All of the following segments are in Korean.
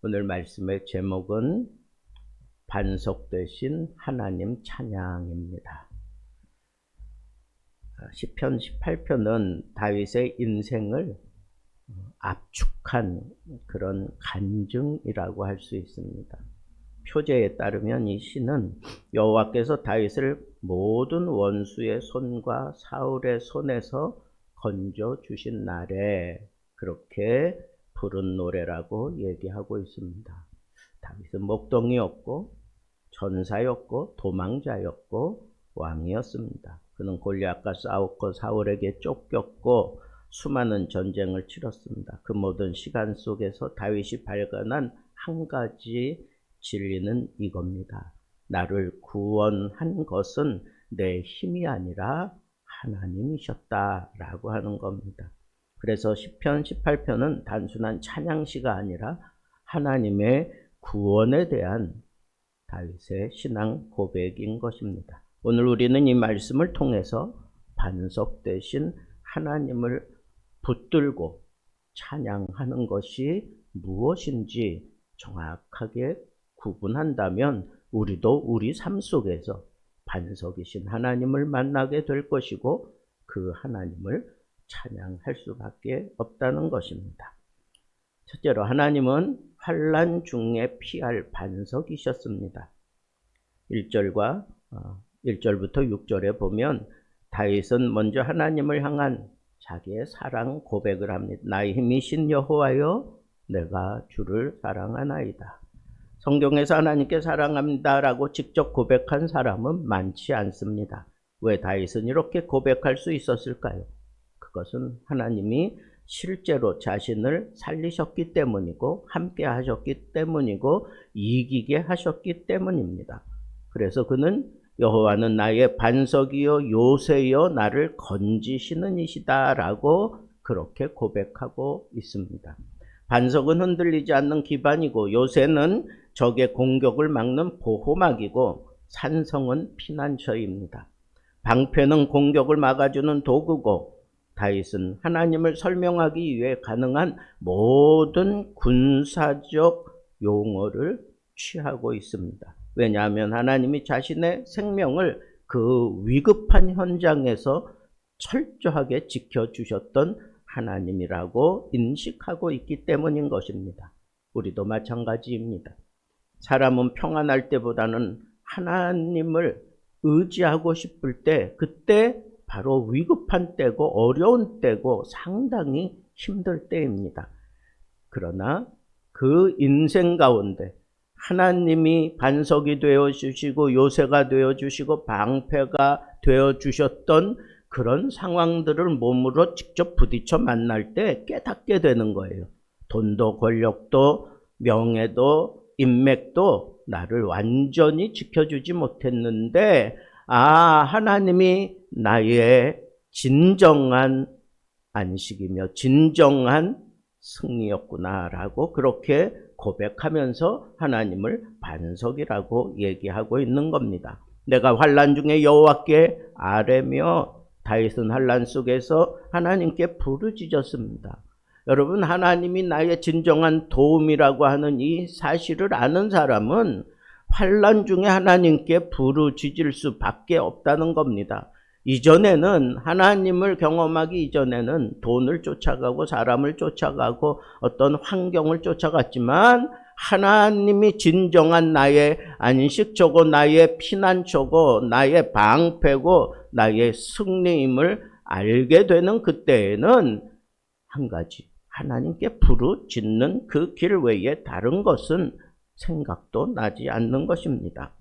오늘 말씀의 제목은 반석 되신 하나님 찬양입니다. 시편 18편은 다윗의 인생을 압축한 그런 간증이라고 할 수 있습니다. 표제에 따르면 이 시는 여호와께서 다윗을 모든 원수의 손과 사울의 손에서 건져 주신 날에 그렇게 부른 노래라고 얘기하고 있습니다. 다윗은 목동이었고 전사였고 도망자였고 왕이었습니다. 그는 골리앗과 싸웠고 사울에게 쫓겼고 수많은 전쟁을 치렀습니다. 그 모든 시간 속에서 다윗이 발견한 한 가지 진리는 이겁니다. 나를 구원한 것은 내 힘이 아니라 하나님이셨다라고 하는 겁니다. 그래서 시편 18편은 단순한 찬양시가 아니라 하나님의 구원에 대한 다윗의 신앙 고백인 것입니다. 오늘 우리는 이 말씀을 통해서 반석 되신 하나님을 붙들고 찬양하는 것이 무엇인지 정확하게 구분한다면 우리도 우리 삶 속에서 반석이신 하나님을 만나게 될 것이고 그 하나님을 찬양할 수밖에 없다는 것입니다. 첫째로 하나님은 환난 중에 피할 반석이셨습니다. 1절부터 6절에 보면 다윗은 먼저 하나님을 향한 자기의 사랑 고백을 합니다. 나의 힘이신 여호와여 내가 주를 사랑하나이다. 성경에서 하나님께 사랑합니다라고 직접 고백한 사람은 많지 않습니다. 왜 다윗은 이렇게 고백할 수 있었을까요? 그것은 하나님이 실제로 자신을 살리셨기 때문이고 함께 하셨기 때문이고 이기게 하셨기 때문입니다. 그래서 그는 여호와는 나의 반석이요 요새여 나를 건지시는 이시다 라고 그렇게 고백하고 있습니다. 반석은 흔들리지 않는 기반이고 요새는 적의 공격을 막는 보호막이고 산성은 피난처입니다. 방패는 공격을 막아주는 도구고 다윗은 하나님을 설명하기 위해 가능한 모든 군사적 용어를 취하고 있습니다. 왜냐하면 하나님이 자신의 생명을 그 위급한 현장에서 철저하게 지켜주셨던 하나님이라고 인식하고 있기 때문인 것입니다. 우리도 마찬가지입니다. 사람은 평안할 때보다는 하나님을 의지하고 싶을 때 그때 바로 위급한 때고 어려운 때고 상당히 힘들 때입니다. 그러나 그 인생 가운데 하나님이 반석이 되어주시고 요새가 되어주시고 방패가 되어주셨던 그런 상황들을 몸으로 직접 부딪혀 만날 때 깨닫게 되는 거예요. 돈도 권력도 명예도 인맥도 나를 완전히 지켜주지 못했는데 하나님이 나의 진정한 안식이며 진정한 승리였구나라고 그렇게 고백하면서 하나님을 반석이라고 얘기하고 있는 겁니다. 내가 환난 중에 여호와께 아뢰며 다윗은 환난 속에서 하나님께 부르짖었습니다. 여러분, 하나님이 나의 진정한 도움이라고 하는 이 사실을 아는 사람은 환난 중에 하나님께 부르짖을 수밖에 없다는 겁니다. 이전에는 하나님을 경험하기 이전에는 돈을 쫓아가고 사람을 쫓아가고 어떤 환경을 쫓아갔지만 하나님이 진정한 나의 안식처고 나의 피난처고 나의 방패고 나의 승리임을 알게 되는 그때에는 한 가지 하나님께 부르짖는 그 길 외에 다른 것은 생각도 나지 않는 것입니다.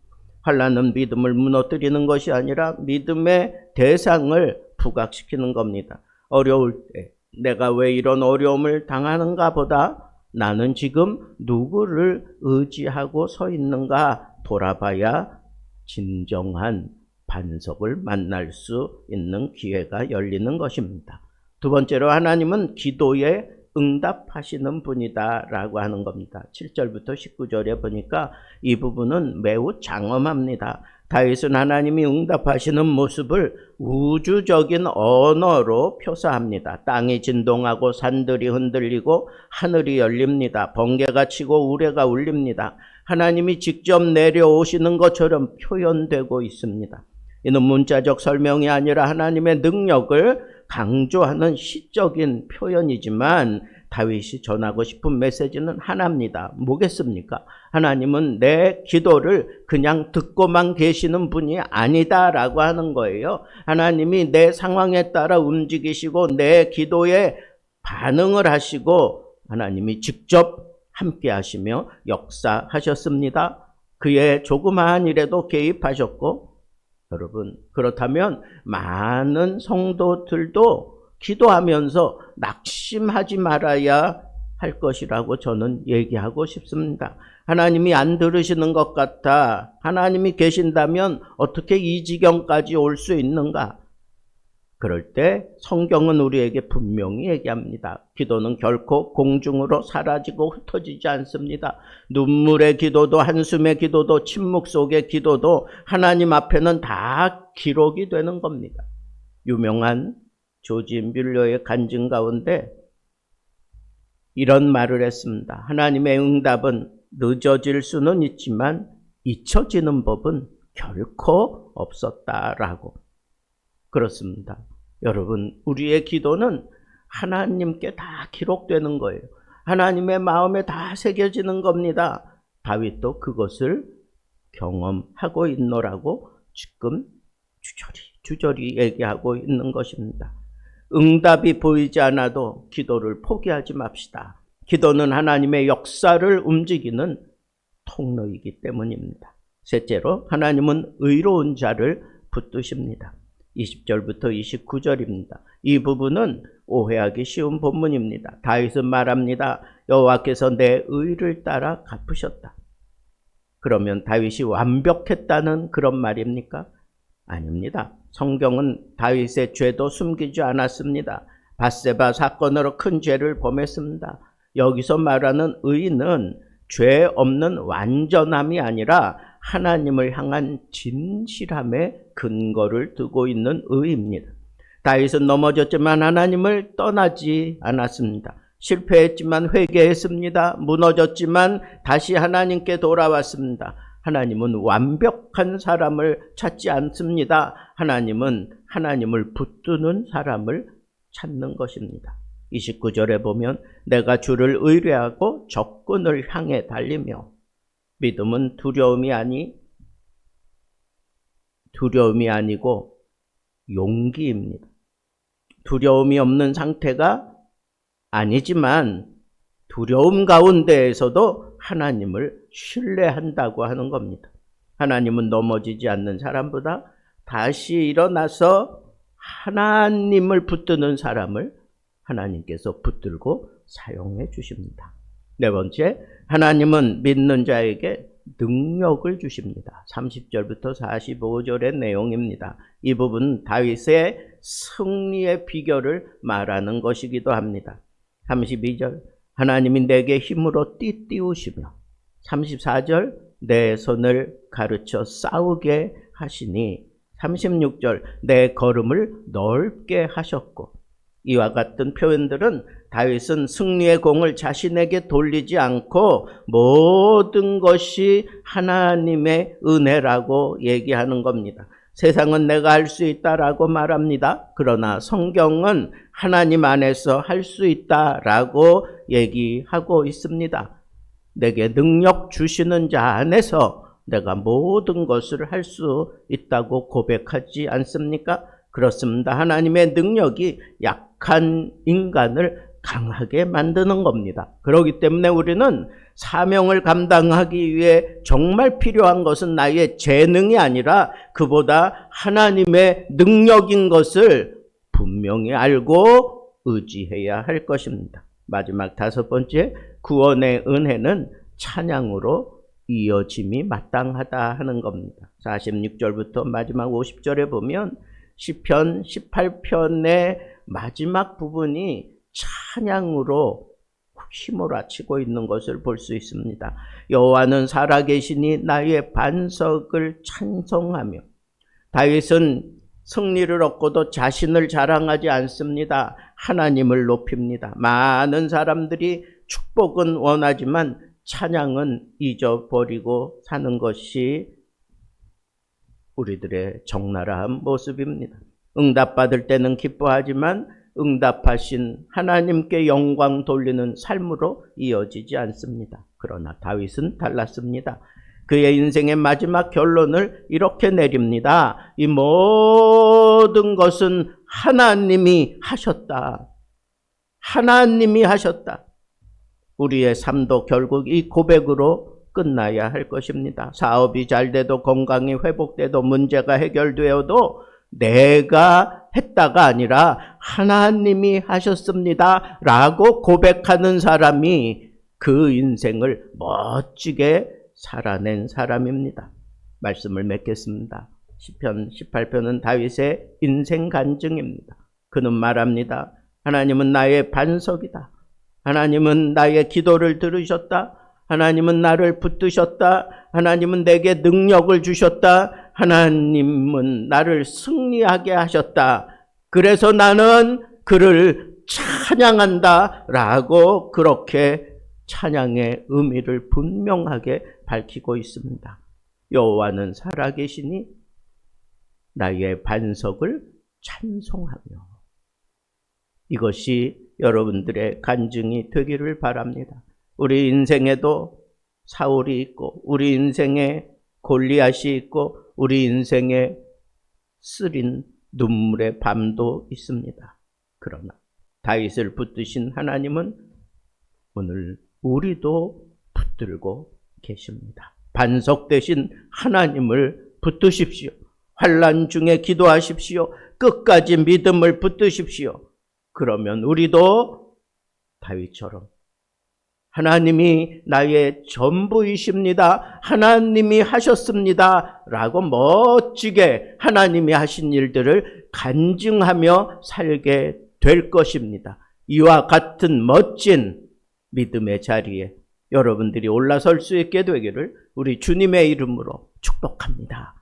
환난은 믿음을 무너뜨리는 것이 아니라 믿음의 대상을 부각시키는 겁니다. 어려울 때 내가 왜 이런 어려움을 당하는가 보다 나는 지금 누구를 의지하고 서 있는가 돌아봐야 진정한 반석을 만날 수 있는 기회가 열리는 것입니다. 두 번째로 하나님은 기도에 응답하시는 분이다 라고 하는 겁니다. 7절부터 19절에 보니까 이 부분은 매우 장엄합니다. 다윗은 하나님이 응답하시는 모습을 우주적인 언어로 표사합니다. 땅이 진동하고 산들이 흔들리고 하늘이 열립니다. 번개가 치고 우레가 울립니다. 하나님이 직접 내려오시는 것처럼 표현되고 있습니다. 이는 문자적 설명이 아니라 하나님의 능력을 강조하는 시적인 표현이지만 다윗이 전하고 싶은 메시지는 하나입니다. 뭐겠습니까? 하나님은 내 기도를 그냥 듣고만 계시는 분이 아니다라고 하는 거예요. 하나님이 내 상황에 따라 움직이시고 내 기도에 반응을 하시고 하나님이 직접 함께 하시며 역사하셨습니다. 그의 조그마한 일에도 개입하셨고, 여러분, 그렇다면 많은 성도들도 기도하면서 낙심하지 말아야 할 것이라고 저는 얘기하고 싶습니다. 하나님이 안 들으시는 것 같아. 하나님이 계신다면 어떻게 이 지경까지 올 수 있는가? 그럴 때 성경은 우리에게 분명히 얘기합니다. 기도는 결코 공중으로 사라지고 흩어지지 않습니다. 눈물의 기도도 한숨의 기도도 침묵 속의 기도도 하나님 앞에는 다 기록이 되는 겁니다. 유명한 조지 뮬러의 간증 가운데 이런 말을 했습니다. 하나님의 응답은 늦어질 수는 있지만 잊혀지는 법은 결코 없었다라고. 그렇습니다. 여러분, 우리의 기도는 하나님께 다 기록되는 거예요. 하나님의 마음에 다 새겨지는 겁니다. 다윗도 그것을 경험하고 있노라고 지금 주저리 얘기하고 있는 것입니다. 응답이 보이지 않아도 기도를 포기하지 맙시다. 기도는 하나님의 역사를 움직이는 통로이기 때문입니다. 셋째로, 하나님은 의로운 자를 붙드십니다. 20절부터 29절입니다. 이 부분은 오해하기 쉬운 본문입니다. 다윗은 말합니다. 여호와께서 내 의를 따라 갚으셨다. 그러면 다윗이 완벽했다는 그런 말입니까? 아닙니다. 성경은 다윗의 죄도 숨기지 않았습니다. 밧세바 사건으로 큰 죄를 범했습니다. 여기서 말하는 의는 죄 없는 완전함이 아니라 하나님을 향한 진실함의 근거를 두고 있는 의입니다. 다윗은 넘어졌지만 하나님을 떠나지 않았습니다. 실패했지만 회개했습니다. 무너졌지만 다시 하나님께 돌아왔습니다. 하나님은 완벽한 사람을 찾지 않습니다. 하나님은 하나님을 붙드는 사람을 찾는 것입니다. 29절에 보면 내가 주를 의뢰하고 적군을 향해 달리며, 믿음은 두려움이 아니고 용기입니다. 두려움이 없는 상태가 아니지만 두려움 가운데에서도 하나님을 신뢰한다고 하는 겁니다. 하나님은 넘어지지 않는 사람보다 다시 일어나서 하나님을 붙드는 사람을 하나님께서 붙들고 사용해 주십니다. 네 번째, 하나님은 믿는 자에게 능력을 주십니다. 30절부터 45절의 내용입니다. 이 부분은 다윗의 승리의 비결을 말하는 것이기도 합니다. 32절, 하나님이 내게 힘으로 띠띠우시며, 34절, 내 손을 가르쳐 싸우게 하시니, 36절, 내 걸음을 넓게 하셨고, 이와 같은 표현들은 다윗은 승리의 공을 자신에게 돌리지 않고 모든 것이 하나님의 은혜라고 얘기하는 겁니다. 세상은 내가 할 수 있다라고 말합니다. 그러나 성경은 하나님 안에서 할 수 있다라고 얘기하고 있습니다. 내게 능력 주시는 자 안에서 내가 모든 것을 할 수 있다고 고백하지 않습니까? 그렇습니다. 하나님의 능력이 약한 인간을 강하게 만드는 겁니다. 그렇기 때문에 우리는 사명을 감당하기 위해 정말 필요한 것은 나의 재능이 아니라 그보다 하나님의 능력인 것을 분명히 알고 의지해야 할 것입니다. 마지막 다섯 번째, 구원의 은혜는 찬양으로 이어짐이 마땅하다 하는 겁니다. 46절부터 마지막 50절에 보면 시편 18편의 마지막 부분이 찬양으로 휘몰아치고 있는 것을 볼 수 있습니다. 여호와는 살아계시니 나의 반석을 찬송하며. 다윗은 승리를 얻고도 자신을 자랑하지 않습니다. 하나님을 높입니다. 많은 사람들이 축복은 원하지만 찬양은 잊어버리고 사는 것이 우리들의 적나라한 모습입니다. 응답받을 때는 기뻐하지만 응답하신 하나님께 영광 돌리는 삶으로 이어지지 않습니다. 그러나 다윗은 달랐습니다. 그의 인생의 마지막 결론을 이렇게 내립니다. 이 모든 것은 하나님이 하셨다. 하나님이 하셨다. 우리의 삶도 결국 이 고백으로 끝나야 할 것입니다. 사업이 잘 돼도, 건강이 회복돼도, 문제가 해결되어도 내가 했다가 아니라 하나님이 하셨습니다 라고 고백하는 사람이 그 인생을 멋지게 살아낸 사람입니다. 말씀을 맺겠습니다. 시편 18편은 다윗의 인생 간증입니다. 그는 말합니다. 하나님은 나의 반석이다. 하나님은 나의 기도를 들으셨다. 하나님은 나를 붙드셨다. 하나님은 내게 능력을 주셨다. 하나님은 나를 승리하게 하셨다. 그래서 나는 그를 찬양한다 라고 그렇게 찬양의 의미를 분명하게 밝히고 있습니다. 여호와는 살아계시니 나의 반석을 찬송하며. 이것이 여러분들의 간증이 되기를 바랍니다. 우리 인생에도 사울이 있고, 우리 인생에 골리앗이 있고, 우리 인생에 쓰린 눈물의 밤도 있습니다. 그러나 다윗을 붙드신 하나님은 오늘 우리도 붙들고 계십니다. 반석 되신 하나님을 붙드십시오. 환난 중에 기도하십시오. 끝까지 믿음을 붙드십시오. 그러면 우리도 다윗처럼 하나님이 나의 전부이십니다. 하나님이 하셨습니다 라고 멋지게 하나님이 하신 일들을 간증하며 살게 될 것입니다. 이와 같은 멋진 믿음의 자리에 여러분들이 올라설 수 있게 되기를 우리 주님의 이름으로 축복합니다.